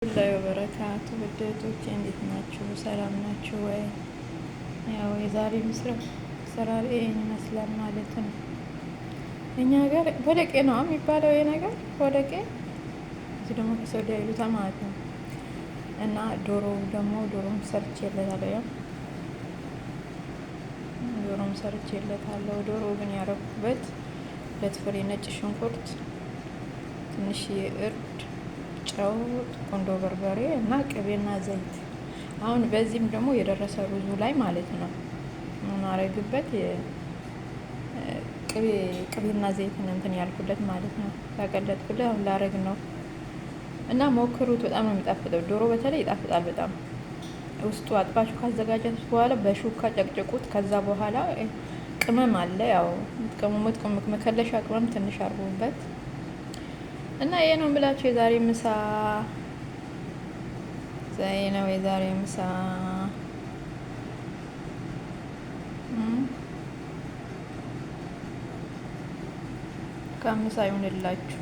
ላይ ወበረካቱ ውዴቶቼ እንዴት ናችሁ? ሰላም ናችሁ ወይ? ያው የዛሬ ስራር ይሄን ይመስላል ማለት ነው። እኛ ሀገር ቦለቄ ነው የሚባለው ይሄ ነገር ቦለቄ፣ እዚህ ደግሞ ከሰው ይሉታ ማለት ነው። እና ዶሮም ሰርቼለታለሁ። ያው ዶሮም ሰርቼለታለሁ። ዶሮ ግን ያረኩበት 2 ፍሬ ነጭ ሽንኩርት፣ ትንሽ እርድ፣ ጨው፣ ቆንዶ በርበሬ እና ቅቤና ዘይት። አሁን በዚህም ደግሞ የደረሰ ሩዙ ላይ ማለት ነው የማረግበት ቅቤና ዘይትን እንትን ያልኩለት ማለት ነው። ያቀለጥኩለት አሁን ላረግ ነው እና ሞክሩት። በጣም ነው የሚጣፍጠው። ዶሮ በተለይ ይጣፍጣል በጣም። ውስጡ አጥባችሁ ካዘጋጃችሁት በኋላ በሹካ ጨቅጭቁት። ከዛ በኋላ ቅመም አለ ያው ቅመሙት መከለሻ ቅመም ትንሽ አርጉበት እና ይሄ ነው ብላችሁ የዛሬ ምሳ ነው የዛሬ ምሳ ከምሳ ይሁንላችሁ።